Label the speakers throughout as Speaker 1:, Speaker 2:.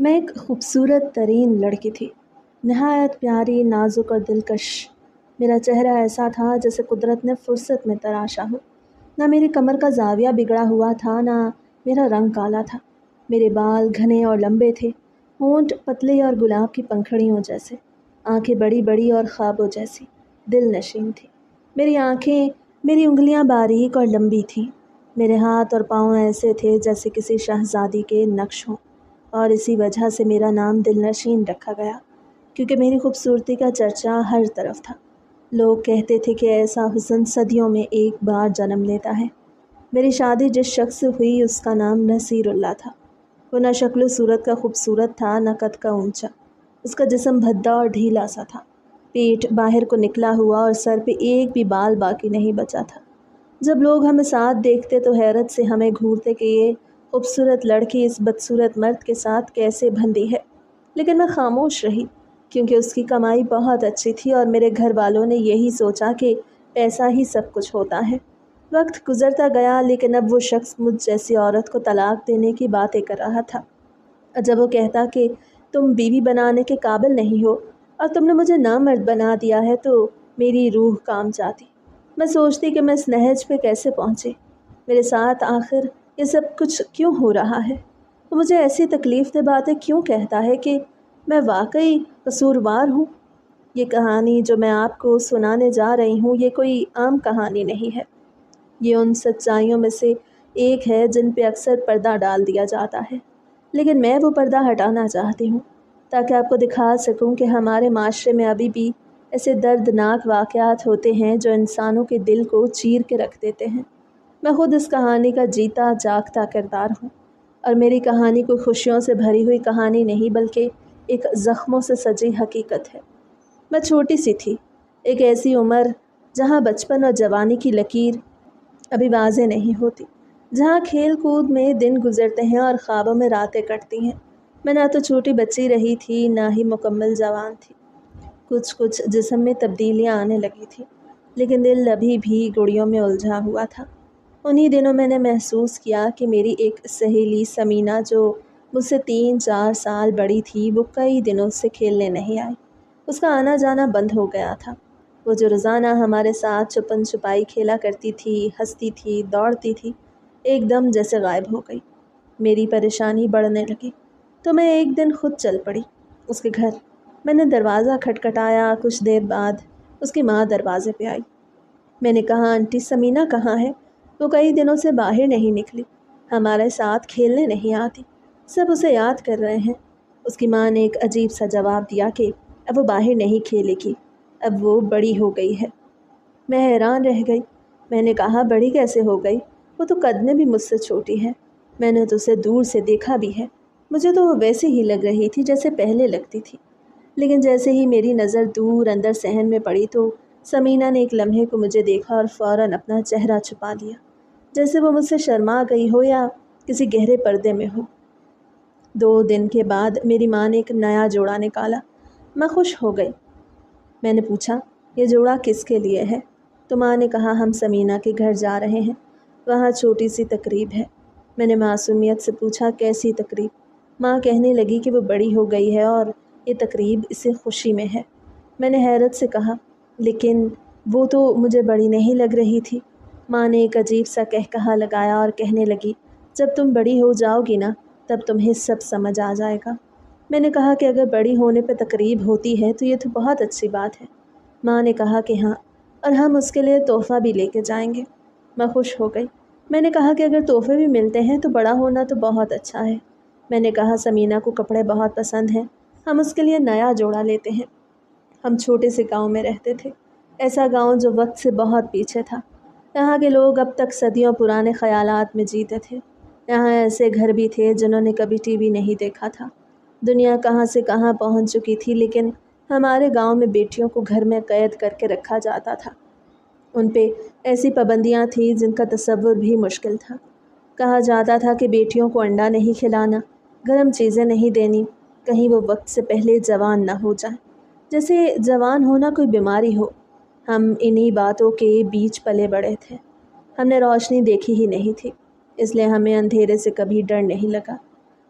Speaker 1: میں ایک خوبصورت ترین لڑکی تھی، نہایت پیاری، نازک اور دلکش۔ میرا چہرہ ایسا تھا جیسے قدرت نے فرصت میں تراشا ہو۔ نہ میری کمر کا زاویہ بگڑا ہوا تھا، نہ میرا رنگ کالا تھا۔ میرے بال گھنے اور لمبے تھے، ہونٹ پتلے اور گلاب کی پنکھڑیوں جیسے، آنکھیں بڑی بڑی اور خوابوں جیسی دل نشین تھی۔ میری آنکھیں، میری انگلیاں باریک اور لمبی تھیں۔ میرے ہاتھ اور پاؤں ایسے تھے جیسے کسی شہزادی کے نقش ہوں، اور اسی وجہ سے میرا نام دل نشین رکھا گیا، کیونکہ میری خوبصورتی کا چرچا ہر طرف تھا۔ لوگ کہتے تھے کہ ایسا حسن صدیوں میں ایک بار جنم لیتا ہے۔ میری شادی جس شخص سے ہوئی اس کا نام نصیر اللہ تھا۔ وہ نہ شکل و صورت کا خوبصورت تھا، نہ قد کا اونچا۔ اس کا جسم بھدا اور ڈھیلا سا تھا، پیٹ باہر کو نکلا ہوا اور سر پہ ایک بھی بال باقی نہیں بچا تھا۔ جب لوگ ہمیں ساتھ دیکھتے تو حیرت سے ہمیں گھورتے کہ یہ خوبصورت لڑکی اس بدصورت مرد کے ساتھ کیسے بندھی ہے، لیکن میں خاموش رہی، کیونکہ اس کی کمائی بہت اچھی تھی اور میرے گھر والوں نے یہی سوچا کہ پیسہ ہی سب کچھ ہوتا ہے۔ وقت گزرتا گیا، لیکن اب وہ شخص مجھ جیسی عورت کو طلاق دینے کی باتیں کر رہا تھا۔ جب وہ کہتا کہ تم بیوی بنانے کے قابل نہیں ہو اور تم نے مجھے نامرد بنا دیا ہے، تو میری روح کام جاتی۔ میں سوچتی کہ میں اس نہج پہ کیسے پہنچی، میرے ساتھ آخر یہ سب کچھ کیوں ہو رہا ہے۔ وہ مجھے ایسی تکلیف دہ باتیں کیوں کہتا ہے کہ میں واقعی قصوروار ہوں۔ یہ کہانی جو میں آپ کو سنانے جا رہی ہوں، یہ کوئی عام کہانی نہیں ہے۔ یہ ان سچائیوں میں سے ایک ہے جن پہ اکثر پردہ ڈال دیا جاتا ہے، لیکن میں وہ پردہ ہٹانا چاہتی ہوں تاکہ آپ کو دکھا سکوں کہ ہمارے معاشرے میں ابھی بھی ایسے دردناک واقعات ہوتے ہیں جو انسانوں کے دل کو چیر کے رکھ دیتے ہیں۔ میں خود اس کہانی کا جیتا جاگتا کردار ہوں، اور میری کہانی کوئی خوشیوں سے بھری ہوئی کہانی نہیں، بلکہ ایک زخموں سے سجی حقیقت ہے۔ میں چھوٹی سی تھی، ایک ایسی عمر جہاں بچپن اور جوانی کی لکیر ابھی واضح نہیں ہوتی، جہاں کھیل کود میں دن گزرتے ہیں اور خوابوں میں راتیں کٹتی ہیں۔ میں نہ تو چھوٹی بچی رہی تھی، نہ ہی مکمل جوان تھی۔ کچھ جسم میں تبدیلیاں آنے لگی تھیں، لیکن دل ابھی بھی گڑیوں میں الجھا ہوا تھا۔ انہی دنوں میں نے محسوس کیا کہ میری ایک سہیلی سمینا، جو مجھ سے 3-4 سال بڑی تھی، وہ کئی دنوں سے کھیلنے نہیں آئی۔ اس کا آنا جانا بند ہو گیا تھا۔ وہ جو روزانہ ہمارے ساتھ چھپن چھپائی کھیلا کرتی تھی، ہنستی تھی، دوڑتی تھی، ایک دم جیسے غائب ہو گئی۔ میری پریشانی بڑھنے لگی، تو میں ایک دن خود چل پڑی اس کے گھر۔ میں نے دروازہ کھٹکھٹایا۔ کچھ دیر بعد اس کی ماں دروازے پہ آئی۔ میں نے کہا، آنٹی سمینا کہاں ہے؟ وہ کئی دنوں سے باہر نہیں نکلی، ہمارے ساتھ کھیلنے نہیں آتی، سب اسے یاد کر رہے ہیں۔ اس کی ماں نے ایک عجیب سا جواب دیا کہ اب وہ باہر نہیں کھیلے گی، اب وہ بڑی ہو گئی ہے۔ میں حیران رہ گئی۔ میں نے کہا، بڑی کیسے ہو گئی؟ وہ تو قد میں بھی مجھ سے چھوٹی ہے، میں نے تو اسے دور سے دیکھا بھی ہے، مجھے تو وہ ویسے ہی لگ رہی تھی جیسے پہلے لگتی تھی۔ لیکن جیسے ہی میری نظر دور اندر صحن میں پڑی تو سمینا نے ایک لمحے کو مجھے دیکھا اور فوراً اپنا چہرہ چھپا لیا، جیسے وہ مجھ سے شرما گئی ہو یا کسی گہرے پردے میں ہو۔ 2 دن کے بعد میری ماں نے ایک نیا جوڑا نکالا۔ میں خوش ہو گئی۔ میں نے پوچھا، یہ جوڑا کس کے لیے ہے؟ تو ماں نے کہا، ہم سمینا کے گھر جا رہے ہیں، وہاں چھوٹی سی تقریب ہے۔ میں نے معصومیت سے پوچھا، کیسی تقریب؟ ماں کہنے لگی کہ وہ بڑی ہو گئی ہے اور یہ تقریب اسے خوشی میں ہے۔ میں نے حیرت سے کہا، لیکن وہ تو مجھے بڑی نہیں لگ رہی تھی۔ ماں نے ایک عجیب سا قہقہا لگایا اور کہنے لگی، جب تم بڑی ہو جاؤ گی نا، تب تمہیں سب سمجھ آ جائے گا۔ میں نے کہا کہ اگر بڑی ہونے پہ تقریب ہوتی ہے تو یہ تو بہت اچھی بات ہے۔ ماں نے کہا کہ ہاں، اور ہم اس کے لیے تحفہ بھی لے کے جائیں گے۔ میں خوش ہو گئی۔ میں نے کہا کہ اگر تحفے بھی ملتے ہیں تو بڑا ہونا تو بہت اچھا ہے۔ میں نے کہا، سمینا کو کپڑے بہت پسند ہیں، ہم اس کے لیے نیا جوڑا لیتے ہیں۔ ہم چھوٹے سے گاؤں میں رہتے تھے، ایسا گاؤں جو وقت سے بہت پیچھے تھا۔ یہاں کے لوگ اب تک صدیوں پرانے خیالات میں جیتے تھے۔ یہاں ایسے گھر بھی تھے جنہوں نے کبھی ٹی وی نہیں دیکھا تھا۔ دنیا کہاں سے کہاں پہنچ چکی تھی، لیکن ہمارے گاؤں میں بیٹیوں کو گھر میں قید کر کے رکھا جاتا تھا۔ ان پہ ایسی پابندیاں تھیں جن کا تصور بھی مشکل تھا۔ کہا جاتا تھا کہ بیٹیوں کو انڈا نہیں کھلانا، گرم چیزیں نہیں دینی، کہیں وہ وقت سے پہلے جوان نہ ہو جائیں، جیسے جوان ہونا کوئی بیماری ہو۔ ہم انہی باتوں کے بیچ پلے بڑے تھے۔ ہم نے روشنی دیکھی ہی نہیں تھی، اس لیے ہمیں اندھیرے سے کبھی ڈر نہیں لگا۔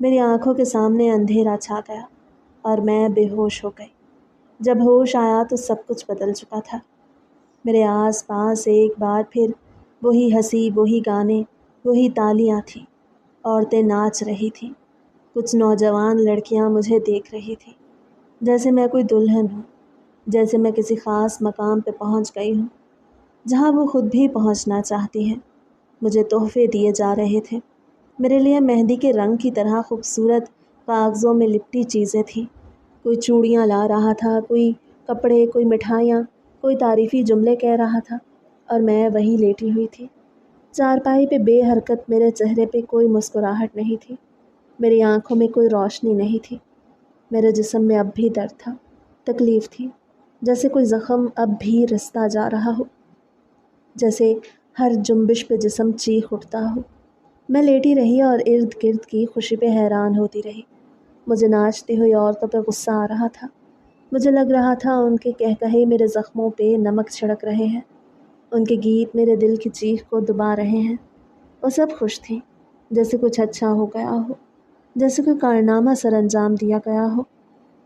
Speaker 1: میری آنکھوں کے سامنے اندھیرا چھا گیا اور میں بے ہوش ہو گئی۔ جب ہوش آیا تو سب کچھ بدل چکا تھا۔ میرے آس پاس ایک بار پھر وہی ہنسی، وہی گانے، وہی تالیاں تھیں۔ عورتیں ناچ رہی تھیں۔ کچھ نوجوان لڑکیاں مجھے دیکھ رہی تھیں، جیسے میں کوئی دلہن ہوں، جیسے میں کسی خاص مقام پہ پہنچ گئی ہوں جہاں وہ خود بھی پہنچنا چاہتی ہیں۔ مجھے تحفے دیے جا رہے تھے، میرے لیے مہندی کے رنگ کی طرح خوبصورت کاغذوں میں لپٹی چیزیں تھیں۔ کوئی چوڑیاں لا رہا تھا، کوئی کپڑے، کوئی مٹھائیاں، کوئی تعریفی جملے کہہ رہا تھا، اور میں وہیں لیٹی ہوئی تھی چارپائی پہ بے حرکت۔ میرے چہرے پہ کوئی مسکراہٹ نہیں تھی، میری آنکھوں میں کوئی روشنی نہیں تھی۔ میرے جسم میں اب بھی درد تھا، تکلیف تھی، جیسے کوئی زخم اب بھی رستا جا رہا ہو، جیسے ہر جنبش پہ جسم چیخ اٹھتا ہو۔ میں لیٹی رہی اور ارد گرد کی خوشی پہ حیران ہوتی رہی۔ مجھے ناچتی ہوئی عورتوں پہ غصہ آ رہا تھا۔ مجھے لگ رہا تھا ان کے کہے میرے زخموں پہ نمک چھڑک رہے ہیں، ان کے گیت میرے دل کی چیخ کو دبا رہے ہیں۔ وہ سب خوش تھیں، جیسے کچھ اچھا ہو گیا ہو، جیسے کوئی کارنامہ سر انجام دیا گیا ہو،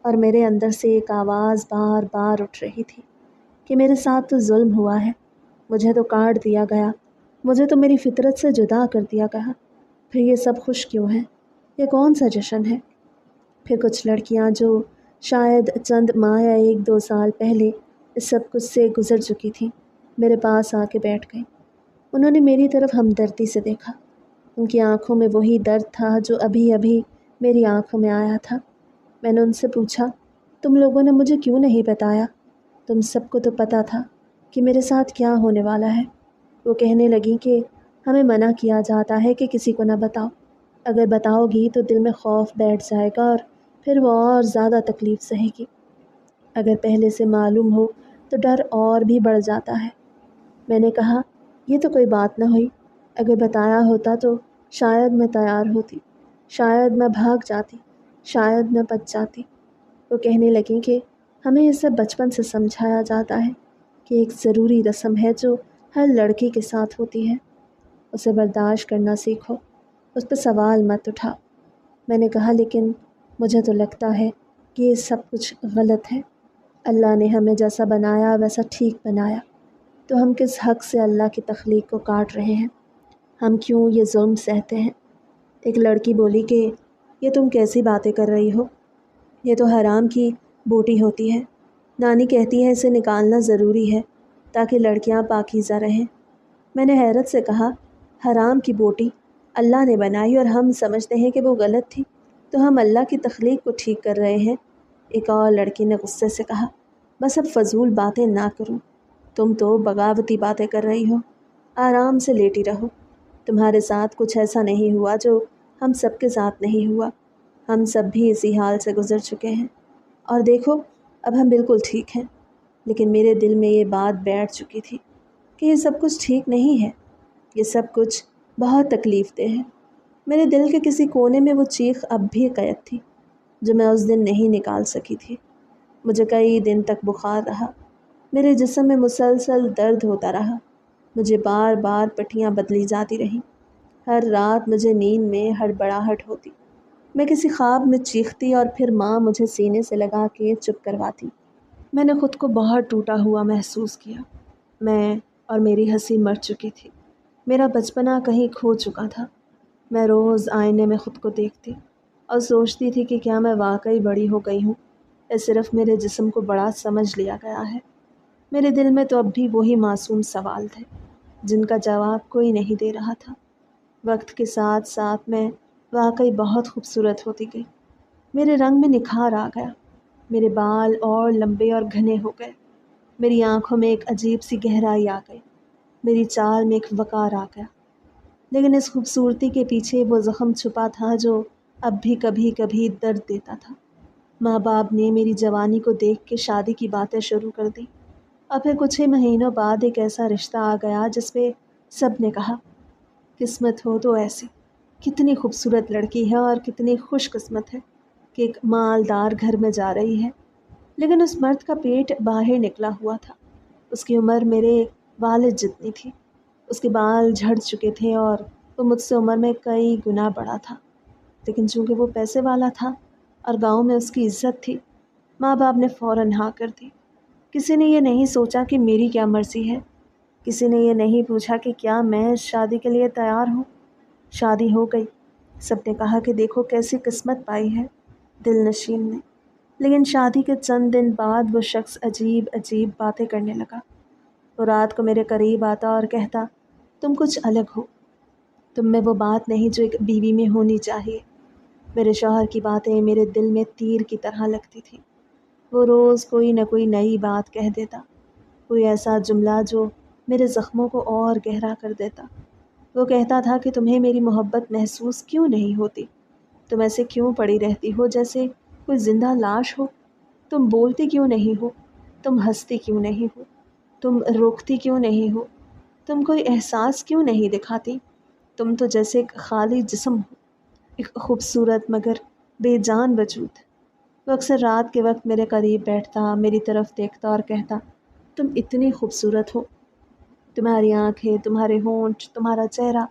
Speaker 1: اور میرے اندر سے ایک آواز بار بار اٹھ رہی تھی کہ میرے ساتھ تو ظلم ہوا ہے، مجھے تو کاٹ دیا گیا، مجھے تو میری فطرت سے جدا کر دیا گیا، پھر یہ سب خوش کیوں ہیں؟ یہ کون سا جشن ہے؟ پھر کچھ لڑکیاں جو شاید چند ماہ یا 1-2 سال پہلے اس سب کچھ سے گزر چکی تھیں، میرے پاس آ کے بیٹھ گئیں۔ انہوں نے میری طرف ہمدردی سے دیکھا۔ ان کی آنکھوں میں وہی درد تھا جو ابھی ابھی میری آنکھوں میں آیا تھا۔ میں نے ان سے پوچھا، تم لوگوں نے مجھے کیوں نہیں بتایا؟ تم سب کو تو پتہ تھا کہ میرے ساتھ کیا ہونے والا ہے۔ وہ کہنے لگیں کہ ہمیں منع کیا جاتا ہے کہ کسی کو نہ بتاؤ، اگر بتاؤ گی تو دل میں خوف بیٹھ جائے گا اور پھر وہ اور زیادہ تکلیف سہے گی، اگر پہلے سے معلوم ہو تو ڈر اور بھی بڑھ جاتا ہے۔ میں نے کہا، یہ تو کوئی بات نہ ہوئی، اگر بتایا ہوتا تو شاید میں تیار ہوتی، شاید میں بھاگ جاتی، شاید میں بچ جاتی۔ وہ کہنے لگیں کہ ہمیں یہ سب بچپن سے سمجھایا جاتا ہے کہ ایک ضروری رسم ہے جو ہر لڑکی کے ساتھ ہوتی ہے، اسے برداشت کرنا سیکھو، اس پہ سوال مت اٹھاؤ۔ میں نے کہا، لیکن مجھے تو لگتا ہے کہ یہ سب کچھ غلط ہے۔ اللہ نے ہمیں جیسا بنایا ویسا ٹھیک بنایا، تو ہم کس حق سے اللہ کی تخلیق کو کاٹ رہے ہیں؟ ہم کیوں یہ ظلم سہتے ہیں؟ ایک لڑکی بولی کہ یہ تم کیسی باتیں کر رہی ہو، یہ تو حرام کی بوٹی ہوتی ہے، نانی کہتی ہے اسے نکالنا ضروری ہے تاکہ لڑکیاں پاکیزہ رہیں۔ میں نے حیرت سے کہا، حرام کی بوٹی اللہ نے بنائی اور ہم سمجھتے ہیں کہ وہ غلط تھی، تو ہم اللہ کی تخلیق کو ٹھیک کر رہے ہیں۔ ایک اور لڑکی نے غصے سے کہا، بس اب فضول باتیں نہ کرو، تم تو بغاوتی باتیں کر رہی ہو، آرام سے لیٹی رہو، تمہارے ساتھ کچھ ایسا نہیں ہوا جو ہم سب کے ساتھ نہیں ہوا، ہم سب بھی اسی حال سے گزر چکے ہیں، اور دیکھو اب ہم بالکل ٹھیک ہیں۔ لیکن میرے دل میں یہ بات بیٹھ چکی تھی کہ یہ سب کچھ ٹھیک نہیں ہے، یہ سب کچھ بہت تکلیف دہ ہے۔ میرے دل کے کسی کونے میں وہ چیخ اب بھی قید تھی جو میں اس دن نہیں نکال سکی تھی۔ مجھے کئی دن تک بخار رہا، میرے جسم میں مسلسل درد ہوتا رہا، مجھے بار بار پٹیاں بدلی جاتی رہیں، ہر رات مجھے نیند میں ہڑبڑاہٹ ہوتی، میں کسی خواب میں چیختی اور پھر ماں مجھے سینے سے لگا کے چپ کرواتی۔ میں نے خود کو بہت ٹوٹا ہوا محسوس کیا، میں اور میری ہنسی مر چکی تھی، میرا بچپنا کہیں کھو چکا تھا۔ میں روز آئینے میں خود کو دیکھتی اور سوچتی تھی کہ کیا میں واقعی بڑی ہو گئی ہوں یا صرف میرے جسم کو بڑا سمجھ لیا گیا ہے۔ میرے دل میں تو اب بھی وہی معصوم سوال تھے جن کا جواب کوئی نہیں دے رہا تھا۔ وقت کے ساتھ ساتھ میں واقعی بہت خوبصورت ہوتی گئی، میرے رنگ میں نکھار آ گیا، میرے بال اور لمبے اور گھنے ہو گئے، میری آنکھوں میں ایک عجیب سی گہرائی آ گئی، میری چال میں ایک وقار آ گیا۔ لیکن اس خوبصورتی کے پیچھے وہ زخم چھپا تھا جو اب بھی کبھی کبھی درد دیتا تھا۔ ماں باپ نے میری جوانی کو دیکھ کے شادی کی باتیں شروع کر دی، اور پھر کچھ ہی مہینوں بعد ایک ایسا رشتہ آ گیا جس پہ سب نے کہا، قسمت ہو تو ایسی، کتنی خوبصورت لڑکی ہے اور کتنی خوش قسمت ہے کہ ایک مالدار گھر میں جا رہی ہے۔ لیکن اس مرد کا پیٹ باہر نکلا ہوا تھا، اس کی عمر میرے والد جتنی تھی، اس کے بال جھڑ چکے تھے اور وہ مجھ سے عمر میں کئی گنا بڑا تھا۔ لیکن چونکہ وہ پیسے والا تھا اور گاؤں میں اس کی عزت تھی، ماں باپ نے فوراً ہاں کر دی۔ کسی نے یہ نہیں سوچا کہ میری کیا مرضی ہے، کسی نے یہ نہیں پوچھا کہ کیا میں اس شادی کے لیے تیار ہوں۔ شادی ہو گئی۔ سب نے کہا کہ دیکھو کیسی قسمت پائی ہے دل نشین نے۔ لیکن شادی کے چند دن بعد وہ شخص عجیب عجیب باتیں کرنے لگا۔ وہ رات کو میرے قریب آتا اور کہتا، تم کچھ الگ ہو، تم میں وہ بات نہیں جو ایک بیوی میں ہونی چاہیے۔ میرے شوہر کی باتیں میرے دل میں تیر کی طرح لگتی تھیں۔ وہ روز کوئی نہ کوئی نئی بات کہہ دیتا، کوئی ایسا جملہ جو میرے زخموں کو اور گہرا کر دیتا۔ وہ کہتا تھا کہ تمہیں میری محبت محسوس کیوں نہیں ہوتی؟ تم ایسے کیوں پڑی رہتی ہو جیسے کوئی زندہ لاش ہو؟ تم بولتی کیوں نہیں ہو؟ تم ہنستی کیوں نہیں ہو؟ تم روکتی کیوں نہیں ہو؟ تم کوئی احساس کیوں نہیں دکھاتی؟ تم تو جیسے ایک خالی جسم ہو، ایک خوبصورت مگر بے جان وجود۔ وہ اکثر رات کے وقت میرے قریب بیٹھتا، میری طرف دیکھتا اور کہتا، تم اتنی خوبصورت ہو، تمہاری آنکھیں، تمہارے ہونٹ، تمہارا چہرہ،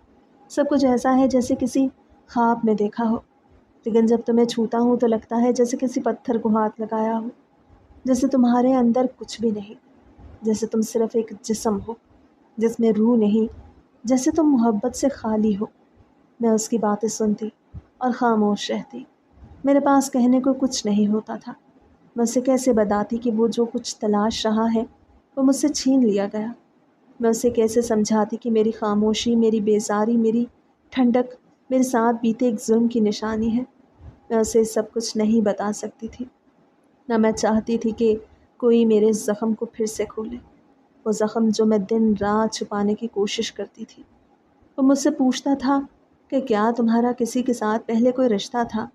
Speaker 1: سب کچھ ایسا ہے جیسے کسی خواب میں دیکھا ہو۔ لیکن جب تمہیں چھوتا ہوں تو لگتا ہے جیسے کسی پتھر کو ہاتھ لگایا ہو، جیسے تمہارے اندر کچھ بھی نہیں، جیسے تم صرف ایک جسم ہو جس میں روح نہیں، جیسے تم محبت سے خالی ہو۔ میں اس کی باتیں سنتی اور خاموش رہتی۔ میرے پاس کہنے کو کچھ نہیں ہوتا تھا۔ میں اسے کیسے بتاتی کہ وہ جو کچھ تلاش رہا ہے وہ مجھ سے چھین لیا گیا؟ میں اسے کیسے سمجھاتی کہ میری خاموشی، میری بیزاری، میری ٹھنڈک میرے ساتھ بیتے ایک ظلم کی نشانی ہے؟ میں اسے سب کچھ نہیں بتا سکتی تھی، نہ میں چاہتی تھی کہ کوئی میرے زخم کو پھر سے کھولے، وہ زخم جو میں دن رات چھپانے کی کوشش کرتی تھی۔ وہ مجھ سے پوچھتا تھا کہ کیا تمہارا کسی کے ساتھ پہلے کوئی رشتہ تھا؟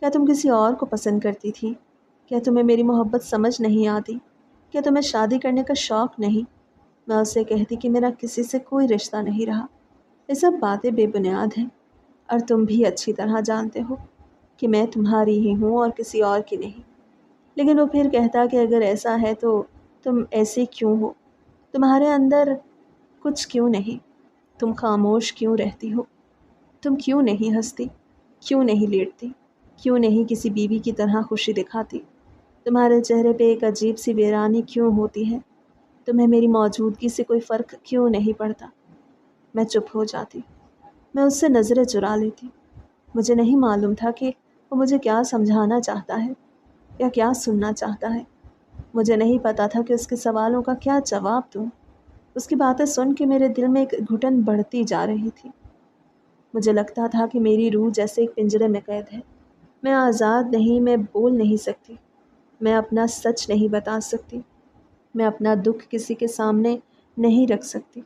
Speaker 1: کیا تم کسی اور کو پسند کرتی تھی؟ کیا تمہیں میری محبت سمجھ نہیں آتی؟ کیا تمہیں شادی کرنے کا شوق نہیں؟ میں اسے کہتی کہ میرا کسی سے کوئی رشتہ نہیں رہا، یہ سب باتیں بے بنیاد ہیں، اور تم بھی اچھی طرح جانتے ہو کہ میں تمہاری ہی ہوں اور کسی اور کی نہیں۔ لیکن وہ پھر کہتا کہ اگر ایسا ہے تو تم ایسے کیوں ہو؟ تمہارے اندر کچھ کیوں نہیں؟ تم خاموش کیوں رہتی ہو؟ تم کیوں نہیں ہنستی؟ کیوں نہیں لیٹتی؟ کیوں نہیں کسی بیوی کی طرح خوشی دکھاتی؟ تمہارے چہرے پہ ایک عجیب سی ویرانی کیوں ہوتی ہے؟ تمہیں میری موجودگی سے کوئی فرق کیوں نہیں پڑتا؟ میں چپ ہو جاتی، میں اس سے نظریں چرا لیتی۔ مجھے نہیں معلوم تھا کہ وہ مجھے کیا سمجھانا چاہتا ہے یا کیا سننا چاہتا ہے۔ مجھے نہیں پتا تھا کہ اس کے سوالوں کا کیا جواب دوں۔ اس کی باتیں سن کے میرے دل میں ایک گھٹن بڑھتی جا رہی تھی۔ مجھے لگتا تھا کہ میری روح جیسے ایک پنجرے میں قید ہے، میں آزاد نہیں، میں بول نہیں سکتی، میں اپنا سچ نہیں بتا سکتی، میں اپنا دکھ کسی کے سامنے نہیں رکھ سکتی۔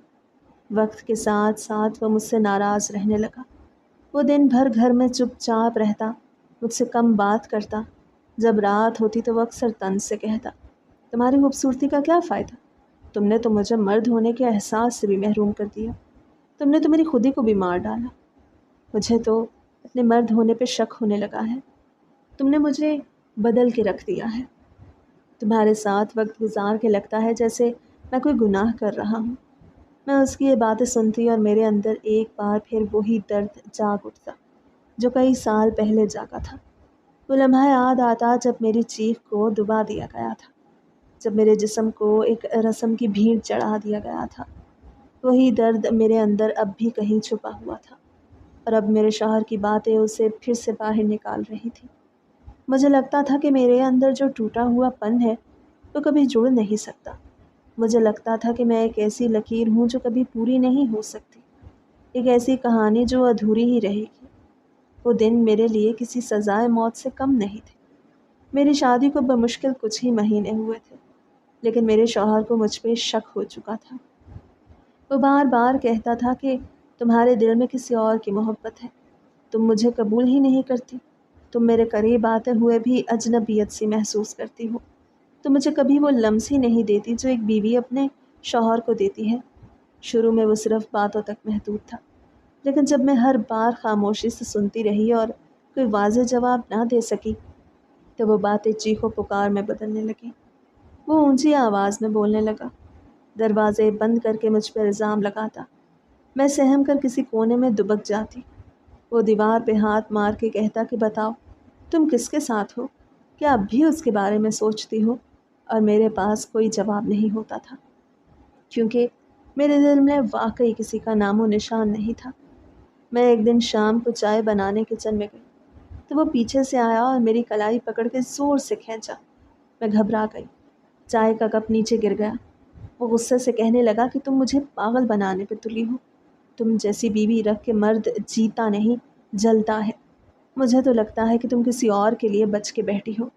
Speaker 1: وقت کے ساتھ ساتھ وہ مجھ سے ناراض رہنے لگا۔ وہ دن بھر گھر میں چپ چاپ رہتا، مجھ سے کم بات کرتا۔ جب رات ہوتی تو وہ اکثر طنز سے کہتا، تمہاری خوبصورتی کا کیا فائدہ؟ تم نے تو مجھے مرد ہونے کے احساس سے بھی محروم کر دیا، تم نے تو میری خودی کو بھی مار ڈالا، مجھے تو اپنے مرد ہونے پہ شک ہونے لگا ہے، تم نے مجھے بدل کے رکھ دیا ہے، تمہارے ساتھ وقت گزار کے لگتا ہے جیسے میں کوئی گناہ کر رہا ہوں۔ میں اس کی یہ باتیں سنتی اور میرے اندر ایک بار پھر وہی درد جاگ اٹھتا جو کئی سال پہلے جاگا تھا۔ وہ لمحہ یاد آتا جب میری چیخ کو دبا دیا گیا تھا، جب میرے جسم کو ایک رسم کی بھیڑ چڑھا دیا گیا تھا۔ وہی درد میرے اندر اب بھی کہیں چھپا ہوا تھا، اور اب میرے شوہر کی باتیں اسے پھر سے باہر نکال رہی تھی۔ مجھے لگتا تھا کہ میرے اندر جو ٹوٹا ہوا پن ہے وہ کبھی جڑ نہیں سکتا۔ مجھے لگتا تھا کہ میں ایک ایسی لکیر ہوں جو کبھی پوری نہیں ہو سکتی، ایک ایسی کہانی جو ادھوری ہی رہے گی۔ وہ دن میرے لیے کسی سزائے موت سے کم نہیں تھے۔ میری شادی کو بمشکل کچھ ہی مہینے ہوئے تھے، لیکن میرے شوہر کو مجھ پہ شک ہو چکا تھا۔ وہ بار بار کہتا تھا کہ تمہارے دل میں کسی اور کی محبت ہے، تم مجھے قبول ہی نہیں کرتی، تم میرے قریب آتے ہوئے بھی اجنبیت سی محسوس کرتی ہو، تو مجھے کبھی وہ لمس ہی نہیں دیتی جو ایک بیوی اپنے شوہر کو دیتی ہے۔ شروع میں وہ صرف باتوں تک محدود تھا، لیکن جب میں ہر بار خاموشی سے سنتی رہی اور کوئی واضح جواب نہ دے سکی تو وہ باتیں چیخو پکار میں بدلنے لگیں۔ وہ اونچی آواز میں بولنے لگا، دروازے بند کر کے مجھ پر الزام لگاتا، میں سہم کر کسی کونے میں دبک جاتی۔ وہ دیوار پہ ہاتھ مار کے کہتا کہ بتاؤ تم کس کے ساتھ ہو، کیا اب بھی اس کے بارے میں سوچتی ہو؟ اور میرے پاس کوئی جواب نہیں ہوتا تھا، کیونکہ میرے دل میں واقعی کسی کا نام و نشان نہیں تھا۔ میں ایک دن شام کو چائے بنانے کچن میں گئی تو وہ پیچھے سے آیا اور میری کلائی پکڑ کے زور سے کھینچا۔ میں گھبرا گئی، چائے کا کپ نیچے گر گیا۔ وہ غصے سے کہنے لگا کہ تم مجھے پاگل بنانے پہ تلی ہو، تم جیسی بیوی رکھ کے مرد جیتا نہیں جلتا ہے، مجھے تو لگتا ہے کہ تم کسی اور کے لیے بچ کے بیٹھی ہو،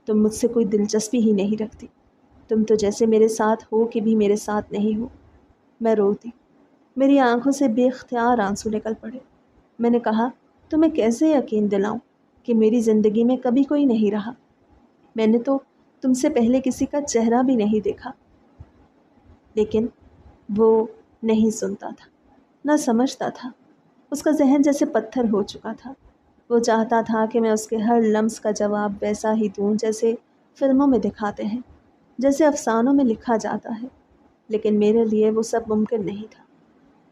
Speaker 1: تم مجھ سے کوئی دلچسپی ہی نہیں رکھتی، تم تو جیسے میرے ساتھ ہو کہ بھی میرے ساتھ نہیں ہو۔ میں رو دی، میری آنکھوں سے بے اختیار آنسو نکل پڑے۔ میں نے کہا تمہیں کیسے یقین دلاؤں کہ میری زندگی میں کبھی کوئی نہیں رہا، میں نے تو تم سے پہلے کسی کا چہرہ بھی نہیں دیکھا۔ لیکن وہ نہیں سنتا تھا، نہ سمجھتا تھا، اس کا ذہن جیسے پتھر ہو چکا تھا۔ وہ چاہتا تھا کہ میں اس کے ہر لمس کا جواب ویسا ہی دوں جیسے فلموں میں دکھاتے ہیں، جیسے افسانوں میں لکھا جاتا ہے، لیکن میرے لیے وہ سب ممکن نہیں تھا۔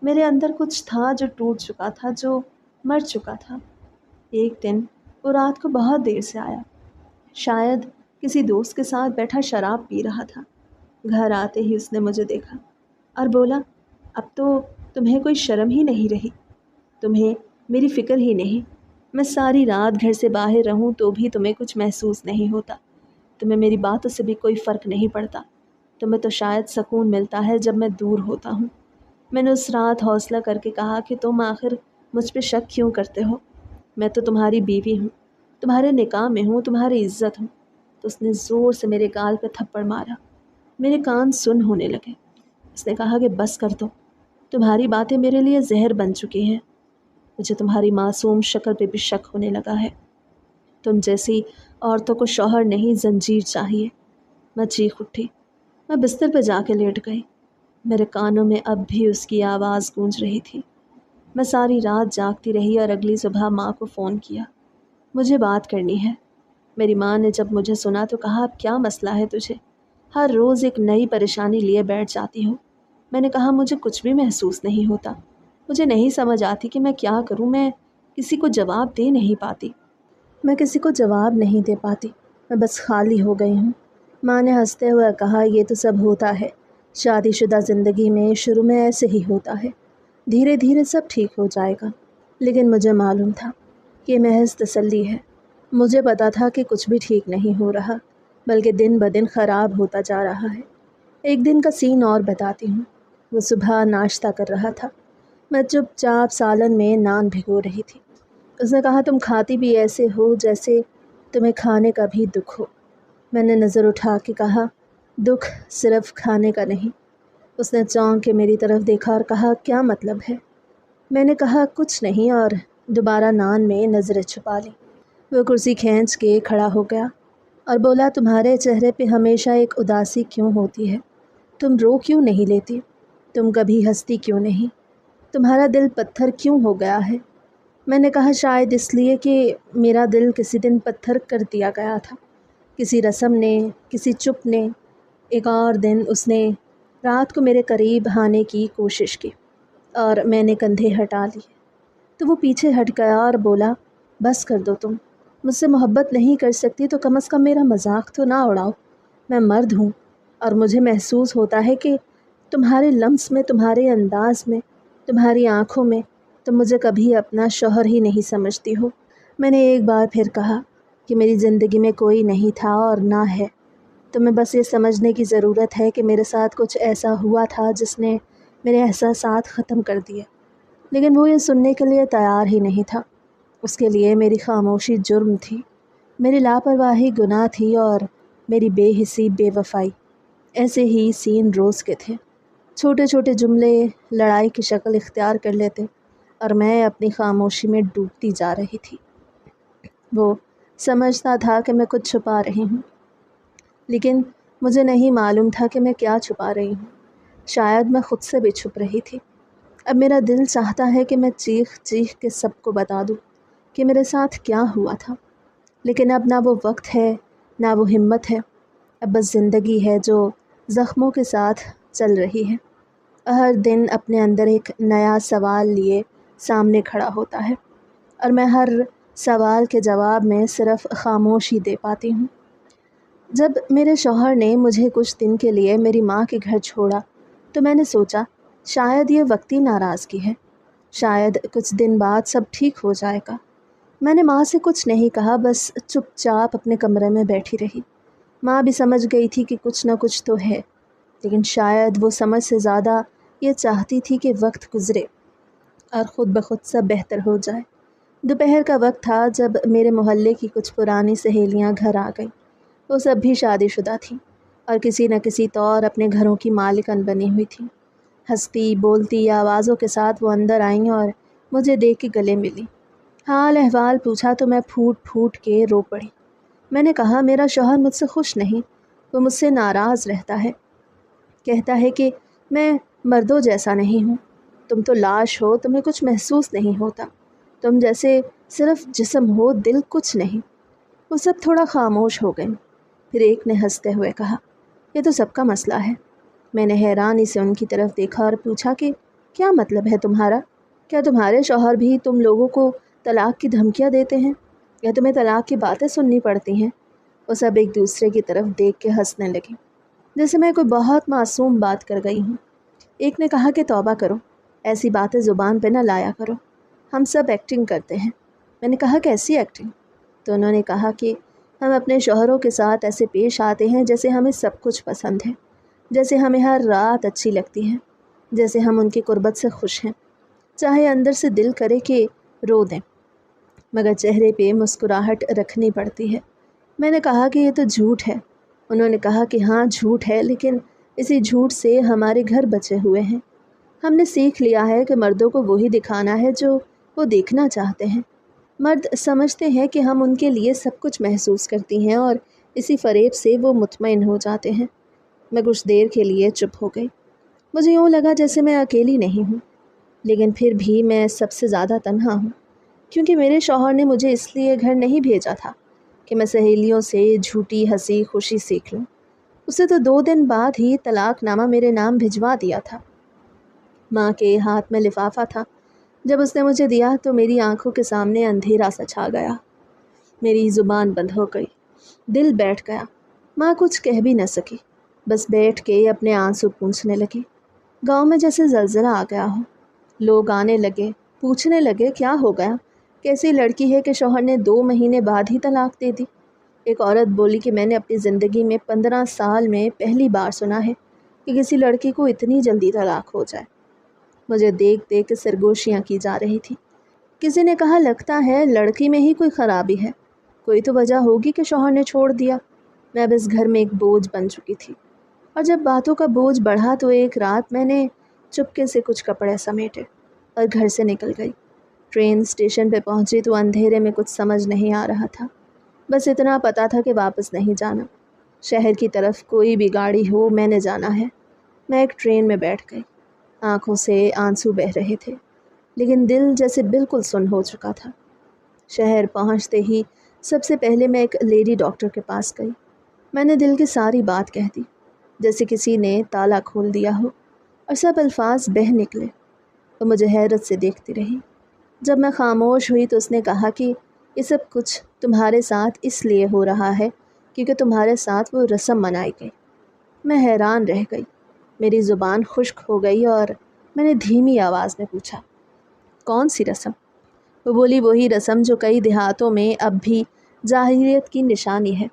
Speaker 1: میرے اندر کچھ تھا جو ٹوٹ چکا تھا، جو مر چکا تھا۔ ایک دن وہ رات کو بہت دیر سے آیا، شاید کسی دوست کے ساتھ بیٹھا شراب پی رہا تھا۔ گھر آتے ہی اس نے مجھے دیکھا اور بولا اب تو تمہیں کوئی شرم ہی نہیں رہی، تمہیں میری فکر ہی نہیں، میں ساری رات گھر سے باہر رہوں تو بھی تمہیں کچھ محسوس نہیں ہوتا، تمہیں میری باتوں سے بھی کوئی فرق نہیں پڑتا، تمہیں تو شاید سکون ملتا ہے جب میں دور ہوتا ہوں۔ میں نے اس رات حوصلہ کر کے کہا کہ تم آخر مجھ پہ شک کیوں کرتے ہو، میں تو تمہاری بیوی ہوں، تمہارے نکاح میں ہوں، تمہاری عزت ہوں۔ تو اس نے زور سے میرے گال پہ تھپڑ مارا، میرے کان سن ہونے لگے۔ اس نے کہا کہ بس کر دو، تمہاری باتیں میرے لیے زہر بن چکی ہیں، مجھے تمہاری معصوم شکل پہ بھی شک ہونے لگا ہے، تم جیسی عورتوں کو شوہر نہیں زنجیر چاہیے۔ میں چیخ اٹھی، میں بستر پہ جا کے لیٹ گئی، میرے کانوں میں اب بھی اس کی آواز گونج رہی تھی۔ میں ساری رات جاگتی رہی اور اگلی صبح ماں کو فون کیا، مجھے بات کرنی ہے۔ میری ماں نے جب مجھے سنا تو کہا اب کیا مسئلہ ہے تجھے، ہر روز ایک نئی پریشانی لیے بیٹھ جاتی ہو۔ میں نے کہا مجھے کچھ بھی محسوس نہیں ہوتا، مجھے نہیں سمجھ آتی کہ میں کیا کروں، میں کسی کو جواب دے نہیں پاتی، میں کسی کو جواب نہیں دے پاتی، میں بس خالی ہو گئی ہوں۔ ماں نے ہنستے ہوئے کہا یہ تو سب ہوتا ہے، شادی شدہ زندگی میں شروع میں ایسے ہی ہوتا ہے، دھیرے دھیرے سب ٹھیک ہو جائے گا۔ لیکن مجھے معلوم تھا کہ محض تسلی ہے، مجھے پتا تھا کہ کچھ بھی ٹھیک نہیں ہو رہا، بلکہ دن بدن خراب ہوتا جا رہا ہے۔ ایک دن کا سین اور بتاتی ہوں۔ وہ صبح ناشتہ کر رہا تھا، میں چپ چاپ سالن میں نان بھگو رہی تھی۔ اس نے کہا تم کھاتی بھی ایسے ہو جیسے تمہیں کھانے کا بھی دکھ ہو۔ میں نے نظر اٹھا کے کہا دکھ صرف کھانے کا نہیں۔ اس نے چونک کے میری طرف دیکھا اور کہا کیا مطلب ہے؟ میں نے کہا کچھ نہیں، اور دوبارہ نان میں نظریں چھپا لی۔ وہ کرسی کھینچ کے کھڑا ہو گیا اور بولا تمہارے چہرے پہ ہمیشہ ایک اداسی کیوں ہوتی ہے؟ تم رو کیوں نہیں لیتی؟ تم کبھی ہنستی کیوں نہیں؟ تمہارا دل پتھر کیوں ہو گیا ہے؟ میں نے کہا شاید اس لیے کہ میرا دل کسی دن پتھر کر دیا گیا تھا، کسی رسم نے، کسی چپ نے۔ ایک اور دن اس نے رات کو میرے قریب آنے کی کوشش کی اور میں نے کندھے ہٹا لیے تو وہ پیچھے ہٹ گیا اور بولا بس کر دو، تم مجھ سے محبت نہیں کر سکتی تو کم از کم میرا مذاق تو نہ اڑاؤ، میں مرد ہوں اور مجھے محسوس ہوتا ہے کہ تمہارے لمس میں، تمہارے انداز میں، تمہاری آنکھوں میں تم مجھے کبھی اپنا شوہر ہی نہیں سمجھتی ہو۔ میں نے ایک بار پھر کہا کہ میری زندگی میں کوئی نہیں تھا اور نہ ہے، تمہیں بس یہ سمجھنے کی ضرورت ہے کہ میرے ساتھ کچھ ایسا ہوا تھا جس نے میرے احساسات ختم کر دیے۔ لیکن وہ یہ سننے کے لیے تیار ہی نہیں تھا۔ اس کے لیے میری خاموشی جرم تھی، میری لاپرواہی گناہ تھی اور میری بے حسی بے وفائی۔ ایسے ہی سین روز کے تھے، چھوٹے چھوٹے جملے لڑائی کی شکل اختیار کر لیتے اور میں اپنی خاموشی میں ڈوبتی جا رہی تھی۔ وہ سمجھتا تھا کہ میں کچھ چھپا رہی ہوں، لیکن مجھے نہیں معلوم تھا کہ میں کیا چھپا رہی ہوں۔ شاید میں خود سے بھی چھپ رہی تھی۔ اب میرا دل چاہتا ہے کہ میں چیخ چیخ کے سب کو بتا دوں کہ میرے ساتھ کیا ہوا تھا، لیکن اب نہ وہ وقت ہے نہ وہ ہمت ہے، اب بس زندگی ہے جو زخموں کے ساتھ چل رہی ہے، ہر دن اپنے اندر ایک نیا سوال لیے سامنے کھڑا ہوتا ہے اور میں ہر سوال کے جواب میں صرف خاموشی دے پاتی ہوں۔ جب میرے شوہر نے مجھے کچھ دن کے لیے میری ماں کے گھر چھوڑا تو میں نے سوچا شاید یہ وقتی ناراضگی ہے، شاید کچھ دن بعد سب ٹھیک ہو جائے گا۔ میں نے ماں سے کچھ نہیں کہا، بس چپ چاپ اپنے کمرے میں بیٹھی رہی۔ ماں بھی سمجھ گئی تھی کہ کچھ نہ کچھ تو ہے، لیکن شاید وہ سمجھ سے زیادہ یہ چاہتی تھی کہ وقت گزرے اور خود بخود سب بہتر ہو جائے۔ دوپہر کا وقت تھا جب میرے محلے کی کچھ پرانی سہیلیاں گھر آ گئیں۔ وہ سب بھی شادی شدہ تھیں اور کسی نہ کسی طور اپنے گھروں کی مالکن بنی ہوئی تھیں۔ ہنستی بولتی آوازوں کے ساتھ وہ اندر آئیں اور مجھے دیکھ کے گلے ملی۔ حال احوال پوچھا تو میں پھوٹ پھوٹ کے رو پڑی۔ میں نے کہا میرا شوہر مجھ سے خوش نہیں، وہ مجھ سے ناراض رہتا ہے، کہتا ہے کہ میں مردوں جیسا نہیں ہوں، تم تو لاش ہو، تمہیں کچھ محسوس نہیں ہوتا، تم جیسے صرف جسم ہو، دل کچھ نہیں۔ وہ سب تھوڑا خاموش ہو گئیں، پھر ایک نے ہنستے ہوئے کہا یہ تو سب کا مسئلہ ہے۔ میں نے حیرانی سے ان کی طرف دیکھا اور پوچھا کہ کیا مطلب ہے تمہارا؟ کیا تمہارے شوہر بھی تم لوگوں کو طلاق کی دھمکیاں دیتے ہیں یا تمہیں طلاق کی باتیں سننی پڑتی ہیں؟ وہ سب ایک دوسرے کی طرف دیکھ کے ہنسنے لگے جیسے میں کوئی بہت معصوم بات کر گئی ہوں۔ ایک نے کہا کہ توبہ کرو، ایسی باتیں زبان پہ نہ لایا کرو، ہم سب ایکٹنگ کرتے ہیں۔ میں نے کہا کیسی ایکٹنگ؟ تو انہوں نے کہا کہ ہم اپنے شوہروں کے ساتھ ایسے پیش آتے ہیں جیسے ہمیں سب کچھ پسند ہے، جیسے ہمیں ہر رات اچھی لگتی ہے، جیسے ہم ان کی قربت سے خوش ہیں، چاہے اندر سے دل کرے کہ رو دیں، مگر چہرے پہ مسکراہٹ رکھنی پڑتی ہے۔ میں نے کہا کہ یہ تو جھوٹ ہے۔ انہوں نے کہا کہ ہاں جھوٹ ہے، لیکن اسی جھوٹ سے ہمارے گھر بچے ہوئے ہیں۔ ہم نے سیکھ لیا ہے کہ مردوں کو وہی دکھانا ہے جو وہ دیکھنا چاہتے ہیں۔ مرد سمجھتے ہیں کہ ہم ان کے لیے سب کچھ محسوس کرتی ہیں اور اسی فریب سے وہ مطمئن ہو جاتے ہیں۔ میں کچھ دیر کے لیے چپ ہو گئی۔ مجھے یوں لگا جیسے میں اکیلی نہیں ہوں، لیکن پھر بھی میں سب سے زیادہ تنہا ہوں، کیونکہ میرے شوہر نے مجھے اس لیے گھر نہیں بھیجا تھا کہ میں سہیلیوں سے جھوٹی ہنسی خوشی سیکھ لوں۔ اسے تو 2 دن بعد ہی طلاق نامہ میرے نام بھجوا دیا تھا۔ ماں کے ہاتھ میں لفافہ تھا۔ جب اس نے مجھے دیا تو میری آنکھوں کے سامنے اندھیرا سا چھا گیا، میری زبان بند ہو گئی، دل بیٹھ گیا۔ ماں کچھ کہہ بھی نہ سکی، بس بیٹھ کے اپنے آنسو پونچھنے لگی۔ گاؤں میں جیسے زلزلہ آ گیا ہو، لوگ آنے لگے، پوچھنے لگے کیا ہو گیا، کیسی لڑکی ہے کہ شوہر نے 2 مہینے بعد ہی طلاق دے دی۔ ایک عورت بولی کہ میں نے اپنی زندگی میں 15 سال میں پہلی بار سنا ہے کہ کسی لڑکی کو اتنی جلدی طلاق ہو جائے۔ مجھے دیکھ دیکھ کے سرگوشیاں کی جا رہی تھی۔ کسی نے کہا لگتا ہے لڑکی میں ہی کوئی خرابی ہے، کوئی تو وجہ ہوگی کہ شوہر نے چھوڑ دیا۔ میں اب اس گھر میں ایک بوجھ بن چکی تھی، اور جب باتوں کا بوجھ بڑھا تو ایک رات میں نے چپکے سے کچھ کپڑے سمیٹے اور گھر سے نکل گئی۔ ٹرین اسٹیشن پہ پہنچی تو اندھیرے میں کچھ سمجھ نہیں آ رہا تھا، بس اتنا پتہ تھا کہ واپس نہیں جانا۔ شہر کی طرف کوئی بھی گاڑی ہو میں نے جانا ہے۔ میں ایک ٹرین میں بیٹھ گئی، آنکھوں سے آنسو بہہ رہے تھے، لیکن دل جیسے بالکل سن ہو چکا تھا۔ شہر پہنچتے ہی سب سے پہلے میں ایک لیڈی ڈاکٹر کے پاس گئی۔ میں نے دل کی ساری بات کہہ دی، جیسے کسی نے تالا کھول دیا ہو، اور سب الفاظ بہہ نکلے۔ وہ مجھے حیرت سے دیکھتی رہی۔ جب میں خاموش ہوئی تو اس نے کہا کہ یہ سب کچھ تمہارے ساتھ اس لیے ہو رہا ہے کیونکہ تمہارے ساتھ وہ رسم منائی گئی۔ میں حیران رہ گئی، میری زبان خشک ہو گئی اور میں نے دھیمی آواز میں پوچھا کون سی رسم؟ وہ بولی وہی رسم جو کئی دیہاتوں میں اب بھی جاہلیت کی نشانی ہے،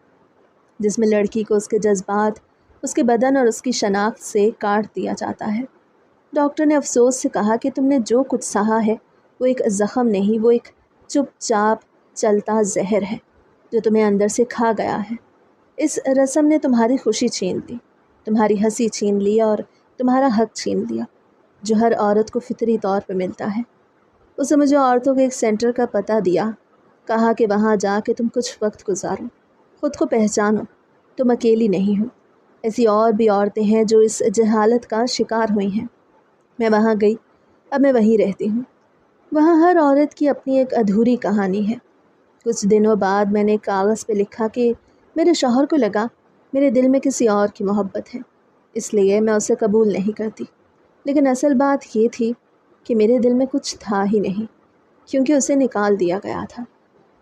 Speaker 1: جس میں لڑکی کو اس کے جذبات، اس کے بدن اور اس کی شناخت سے کاٹ دیا جاتا ہے۔ ڈاکٹر نے افسوس سے کہا کہ تم نے جو کچھ سہا ہے وہ ایک زخم نہیں، وہ ایک چپ چاپ چلتا زہر ہے جو تمہیں اندر سے کھا گیا ہے۔ اس رسم نے تمہاری خوشی چھین لی، تمہاری ہنسی چھین لی اور تمہارا حق چھین لیا، جو ہر عورت کو فطری طور پہ ملتا ہے۔ اسے مجھے عورتوں کے ایک سینٹر کا پتہ دیا، کہا کہ وہاں جا کے تم کچھ وقت گزارو، خود کو پہچانو، تم اکیلی نہیں ہو، ایسی اور بھی عورتیں ہیں جو اس جہالت کا شکار ہوئی ہیں۔ میں وہاں گئی، اب میں وہیں رہتی ہوں۔ وہاں ہر عورت کی اپنی ایک ادھوری کہانی ہے۔ کچھ دنوں بعد میں نے ایک کاغذ پہ لکھا کہ میرے شوہر کو لگا میرے دل میں کسی اور کی محبت ہے، اس لیے میں اسے قبول نہیں کرتی، لیکن اصل بات یہ تھی کہ میرے دل میں کچھ تھا ہی نہیں۔ کیونکہ اسے نکال دیا گیا تھا،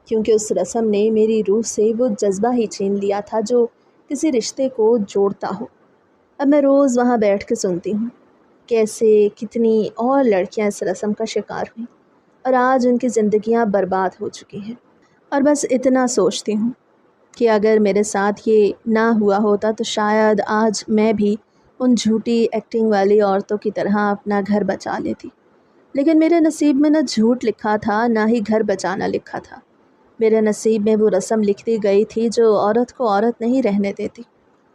Speaker 1: کیونکہ اس رسم نے میری روح سے وہ جذبہ ہی چھین لیا تھا جو کسی رشتے کو جوڑتا ہو۔ اب میں روز وہاں بیٹھ کے سنتی ہوں کیسے کتنی اور لڑکیاں اس رسم کا شکار ہوئیں اور آج ان کی زندگیاں برباد ہو چکی ہیں، اور بس اتنا سوچتی ہوں کہ اگر میرے ساتھ یہ نہ ہوا ہوتا تو شاید آج میں بھی ان جھوٹی ایکٹنگ والی عورتوں کی طرح اپنا گھر بچا لیتی، لیکن میرے نصیب میں نہ جھوٹ لکھا تھا نہ ہی گھر بچانا لکھا تھا۔ میرے نصیب میں وہ رسم لکھتی گئی تھی جو عورت کو عورت نہیں رہنے دیتی،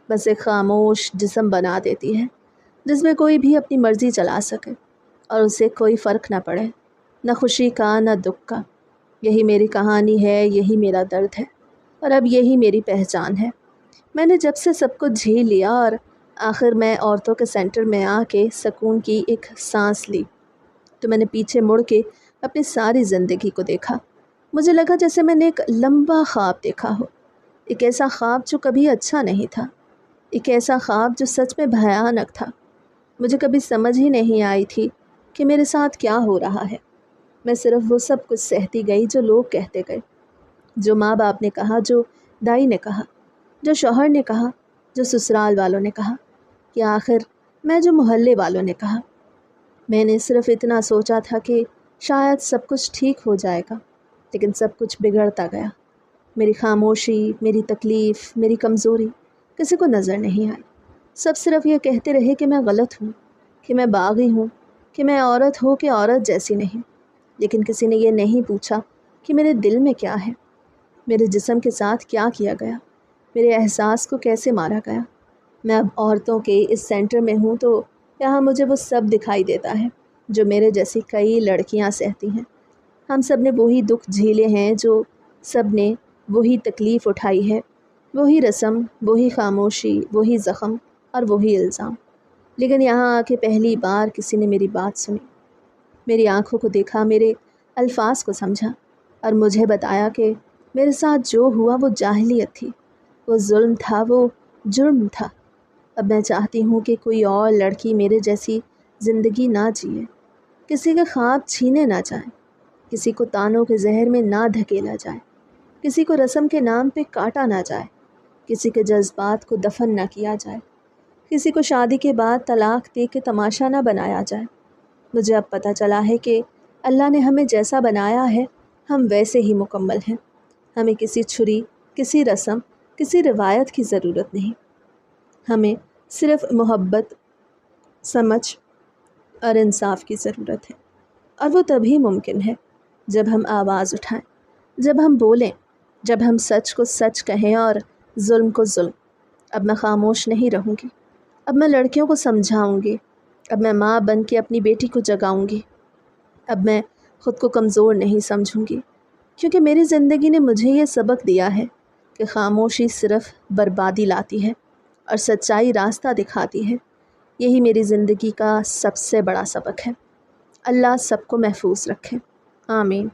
Speaker 1: بس ایک خاموش جسم بنا دیتی ہے جس میں کوئی بھی اپنی مرضی چلا سکے اور اسے کوئی فرق نہ پڑے، نہ خوشی کا نہ دکھ کا۔ یہی میری کہانی ہے، یہی میرا درد ہے، اور اب یہی میری پہچان ہے۔ میں نے جب سے سب کچھ جھیل لیا اور آخر میں عورتوں کے سینٹر میں آ کے سکون کی ایک سانس لی تو میں نے پیچھے مڑ کے اپنی ساری زندگی کو دیکھا۔ مجھے لگا جیسے میں نے ایک لمبا خواب دیکھا ہو، ایک ایسا خواب جو کبھی اچھا نہیں تھا، ایک ایسا خواب جو سچ میں بھیانک تھا۔ مجھے کبھی سمجھ ہی نہیں آئی تھی کہ میرے ساتھ کیا ہو رہا ہے۔ میں صرف وہ سب کچھ سہتی گئی جو لوگ کہتے گئے، جو ماں باپ نے کہا، جو دائی نے کہا، جو شوہر نے کہا، جو سسرال والوں نے کہا، یا آخر میں جو محلے والوں نے کہا۔ میں نے صرف اتنا سوچا تھا کہ شاید سب کچھ ٹھیک ہو جائے گا، لیکن سب کچھ بگڑتا گیا۔ میری خاموشی، میری تکلیف، میری کمزوری کسی کو نظر نہیں آئی۔ سب صرف یہ کہتے رہے کہ میں غلط ہوں، کہ میں باغی ہوں، کہ میں عورت ہوں کہ عورت جیسی نہیں، لیکن کسی نے یہ نہیں پوچھا کہ میرے دل میں کیا ہے، میرے جسم کے ساتھ کیا کیا گیا، میرے احساس کو کیسے مارا گیا۔ میں اب عورتوں کے اس سینٹر میں ہوں تو یہاں مجھے وہ سب دکھائی دیتا ہے جو میرے جیسی کئی لڑکیاں سہتی ہیں۔ ہم سب نے وہی دکھ جھیلے ہیں، جو سب نے وہی تکلیف اٹھائی ہے، وہی رسم، وہی خاموشی، وہی زخم اور وہی الزام۔ لیکن یہاں آ کے پہلی بار کسی نے میری بات سنی، میری آنکھوں کو دیکھا، میرے الفاظ کو سمجھا، اور مجھے بتایا کہ میرے ساتھ جو ہوا وہ جاہلیت تھی، وہ ظلم تھا، وہ جرم تھا۔ اب میں چاہتی ہوں کہ کوئی اور لڑکی میرے جیسی زندگی نہ جیے، کسی کے خواب چھینے نہ جائیں، کسی کو تانوں کے زہر میں نہ دھکیلا جائے، کسی کو رسم کے نام پہ کاٹا نہ جائے، کسی کے جذبات کو دفن نہ کیا جائے، کسی کو شادی کے بعد طلاق دے کے تماشا نہ بنایا جائے۔ مجھے اب پتہ چلا ہے کہ اللہ نے ہمیں جیسا بنایا ہے ہم ویسے ہی مکمل ہیں۔ ہمیں کسی چھری، کسی رسم، کسی روایت کی ضرورت نہیں۔ ہمیں صرف محبت، سمجھ اور انصاف کی ضرورت ہے، اور وہ تبھی ممکن ہے جب ہم آواز اٹھائیں، جب ہم بولیں، جب ہم سچ کو سچ کہیں اور ظلم کو ظلم۔ اب میں خاموش نہیں رہوں گی، اب میں لڑکیوں کو سمجھاؤں گی، اب میں ماں بن کے اپنی بیٹی کو جگاؤں گی، اب میں خود کو کمزور نہیں سمجھوں گی، کیونکہ میری زندگی نے مجھے یہ سبق دیا ہے کہ خاموشی صرف بربادی لاتی ہے اور سچائی راستہ دکھاتی ہے۔ یہی میری زندگی کا سب سے بڑا سبق ہے۔ اللہ سب کو محفوظ رکھے، آمین۔